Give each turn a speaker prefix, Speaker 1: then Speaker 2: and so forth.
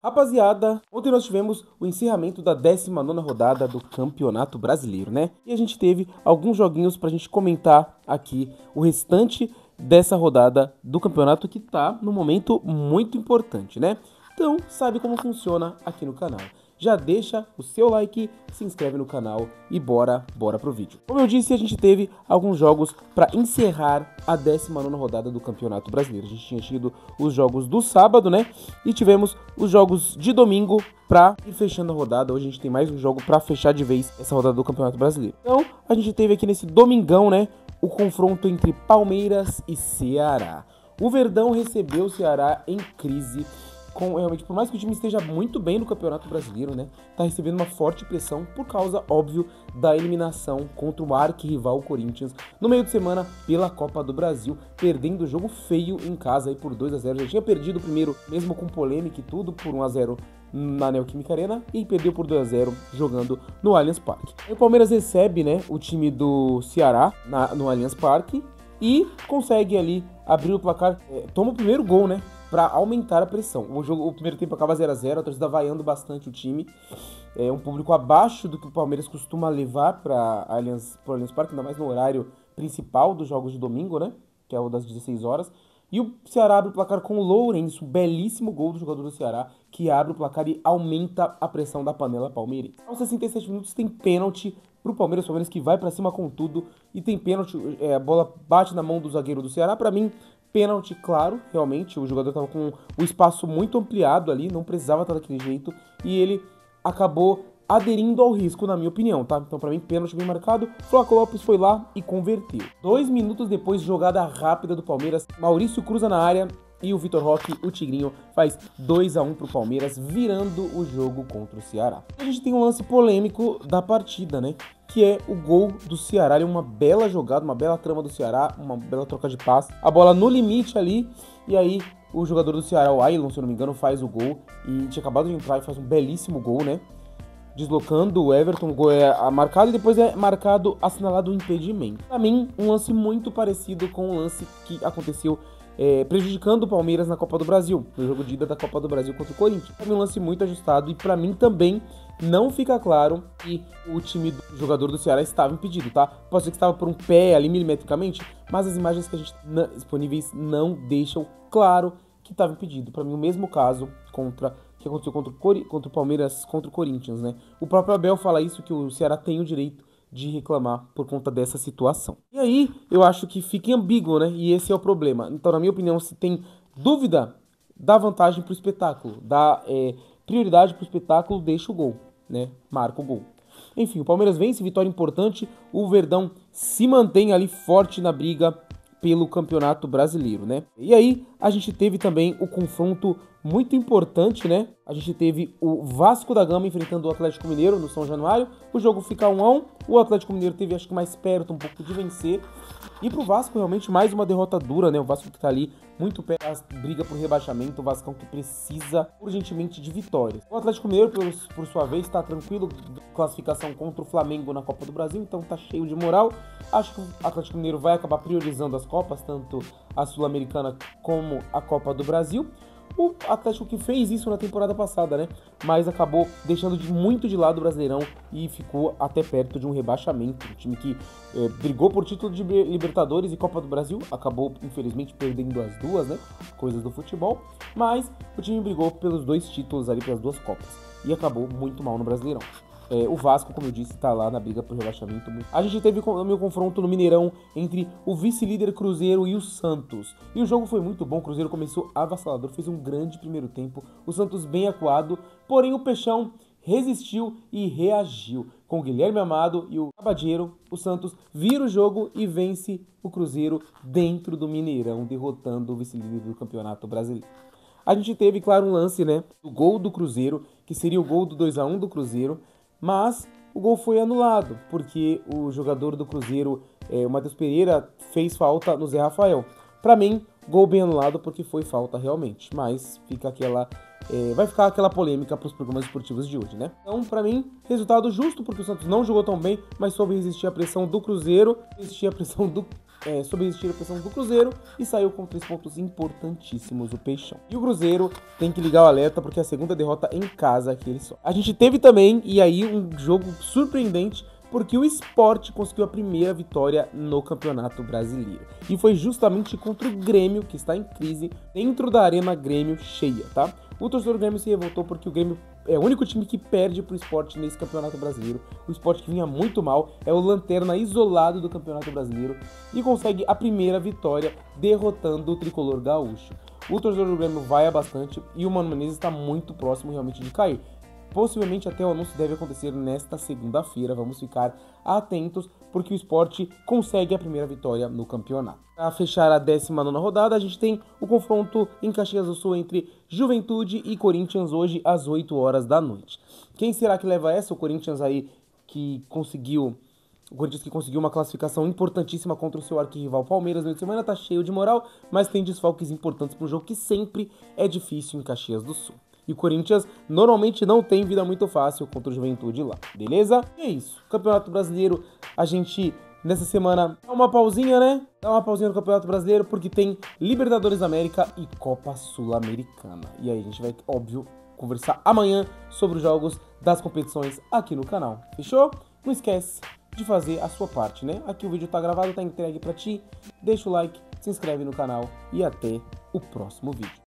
Speaker 1: Rapaziada, ontem nós tivemos o encerramento da 19ª rodada do Campeonato Brasileiro, né? E a gente teve alguns joguinhos pra gente comentar aqui o restante dessa rodada do campeonato que tá num momento muito importante, né? Então, sabe como funciona aqui no canal. Já deixa o seu like, se inscreve no canal e bora pro vídeo. Como eu disse, a gente teve alguns jogos para encerrar a 19ª rodada do Campeonato Brasileiro. A gente tinha tido os jogos do sábado, né? E tivemos os jogos de domingo para ir fechando a rodada. Hoje a gente tem mais um jogo para fechar de vez essa rodada do Campeonato Brasileiro. Então, a gente teve aqui nesse domingão, né, o confronto entre Palmeiras e Ceará. O Verdão recebeu o Ceará em crise. Realmente, por mais que o time esteja muito bem no Campeonato Brasileiro, né, tá recebendo uma forte pressão por causa, óbvio, da eliminação contra o arquirrival Corinthians no meio de semana pela Copa do Brasil, perdendo o jogo feio em casa aí por 2-0. Já tinha perdido o primeiro, mesmo com polêmica e tudo, por 1-0 na Neoquímica Arena, e perdeu por 2-0 jogando no Allianz Parque. Aí o Palmeiras recebe, né, o time do Ceará no Allianz Parque e consegue ali abrir o placar, toma o primeiro gol, né, para aumentar a pressão. O primeiro tempo acaba 0-0, a torcida vaiando bastante o time. É um público abaixo do que o Palmeiras costuma levar para Allianz Parque, ainda mais no horário principal dos jogos de domingo, né? Que é o das 16 horas. E o Ceará abre o placar com o Lourenço, belíssimo gol do jogador do Ceará, que abre o placar e aumenta a pressão da panela palmeirense. Aos 67 minutos tem pênalti pro Palmeiras, o Palmeiras que vai para cima com tudo, e tem pênalti, a bola bate na mão do zagueiro do Ceará. Para mim, pênalti, claro, realmente, o jogador estava com o espaço muito ampliado ali, não precisava estar daquele jeito, e ele acabou aderindo ao risco, na minha opinião, tá? Então, pra mim, pênalti bem marcado, Flávio Lopes foi lá e converteu. 2 minutos depois, jogada rápida do Palmeiras, Maurício cruza na área e o Vitor Roque, o Tigrinho, faz 2-1 pro Palmeiras, virando o jogo contra o Ceará. A gente tem um lance polêmico da partida, né? Que é o gol do Ceará. Uma bela jogada, uma bela trama do Ceará, uma bela troca de passe. A bola no limite ali, e aí o jogador do Ceará, o Ailon, se eu não me engano, faz o gol. E tinha acabado de entrar e faz um belíssimo gol, né? Deslocando o Everton, o gol é marcado e depois é marcado, assinalado o impedimento. Pra mim, um lance muito parecido com o lance que aconteceu prejudicando o Palmeiras na Copa do Brasil, no jogo de ida da Copa do Brasil contra o Corinthians. É um lance muito ajustado e pra mim também não fica claro que o time do jogador do Ceará estava impedido, tá? Pode ser que estava por um pé ali milimetricamente, mas as imagens que a gente disponíveis não deixam claro que estava impedido. Pra mim, o mesmo caso que aconteceu contra o Palmeiras, contra o Corinthians, né? O próprio Abel fala isso, que o Ceará tem o direito de reclamar por conta dessa situação. E aí, eu acho que fica ambíguo, né? E esse é o problema. Então, na minha opinião, se tem dúvida, dá vantagem pro espetáculo, dá prioridade pro espetáculo, deixa o gol, né? Marca o gol. Enfim, o Palmeiras vence, vitória importante, o Verdão se mantém ali forte na briga pelo Campeonato Brasileiro, né? E aí, a gente teve também o confronto muito importante, né? A gente teve o Vasco da Gama enfrentando o Atlético Mineiro no São Januário. O jogo fica 1-1. O Atlético Mineiro teve, acho que mais perto um pouco de vencer. E pro Vasco, realmente, mais uma derrota dura, né? O Vasco que tá ali muito perto, briga por rebaixamento. O Vascão que precisa urgentemente de vitórias. O Atlético Mineiro, por sua vez, tá tranquilo. Classificação contra o Flamengo na Copa do Brasil, então tá cheio de moral. Acho que o Atlético Mineiro vai acabar priorizando as Copas, tanto a Sul-Americana como a Copa do Brasil. O Atlético que fez isso na temporada passada, né? Mas acabou deixando muito de lado o Brasileirão e ficou até perto de um rebaixamento. O time que brigou por título de Libertadores e Copa do Brasil acabou, infelizmente, perdendo as duas, né? Coisas do futebol. Mas o time brigou pelos 2 títulos ali, pelas 2 Copas. E acabou muito mal no Brasileirão. O Vasco, como eu disse, tá lá na briga por rebaixamento. A gente teve o meu confronto no Mineirão entre o vice-líder Cruzeiro e o Santos. E o jogo foi muito bom, o Cruzeiro começou avassalador, fez um grande primeiro tempo, o Santos bem acuado, porém o Peixão resistiu e reagiu. Com o Guilherme Amado e o Cabadeiro, o Santos vira o jogo e vence o Cruzeiro dentro do Mineirão, derrotando o vice-líder do Campeonato Brasileiro. A gente teve, claro, um lance, né, do gol do Cruzeiro, que seria o gol do 2-1 do Cruzeiro, mas o gol foi anulado, porque o jogador do Cruzeiro, o Matheus Pereira, fez falta no Zé Rafael. Pra mim, gol bem anulado porque foi falta realmente, mas fica vai ficar aquela polêmica para os programas esportivos de hoje, né? Então, pra mim, resultado justo, porque o Santos não jogou tão bem, mas soube resistir à pressão do Cruzeiro, resistir à pressão do sob resistir a pressão do Cruzeiro e saiu com 3 pontos importantíssimos o Peixão. E o Cruzeiro tem que ligar o alerta porque é a segunda derrota em casa que ele só. A gente teve também, e aí, um jogo surpreendente, porque o Sport conseguiu a primeira vitória no Campeonato Brasileiro. E foi justamente contra o Grêmio, que está em crise, dentro da Arena Grêmio cheia, tá? O torcedor do Grêmio se revoltou porque o Grêmio é o único time que perde pro Sport nesse Campeonato Brasileiro. O Sport, que vinha muito mal, é o lanterna isolado do Campeonato Brasileiro e consegue a primeira vitória derrotando o tricolor gaúcho. O torcedor do Grêmio vai bastante e o Mano Menezes está muito próximo realmente de cair. Possivelmente até o anúncio deve acontecer nesta segunda-feira, vamos ficar atentos, porque o Sport consegue a primeira vitória no campeonato. Para fechar a 19ª rodada, a gente tem o confronto em Caxias do Sul entre Juventude e Corinthians hoje às 8 horas da noite. Quem será que leva essa? O Corinthians aí que conseguiu uma classificação importantíssima contra o seu arquirrival Palmeiras no meio de semana, tá cheio de moral, mas tem desfalques importantes para um jogo que sempre é difícil em Caxias do Sul. E o Corinthians normalmente não tem vida muito fácil contra o Juventude lá, beleza? E é isso. Campeonato Brasileiro, a gente nessa semana dá uma pausinha, né? Dá uma pausinha no Campeonato Brasileiro porque tem Libertadores da América e Copa Sul-Americana. E aí a gente vai, óbvio, conversar amanhã sobre os jogos das competições aqui no canal. Fechou? Não esquece de fazer a sua parte, né? Aqui o vídeo tá gravado, tá entregue pra ti. Deixa o like, se inscreve no canal e até o próximo vídeo.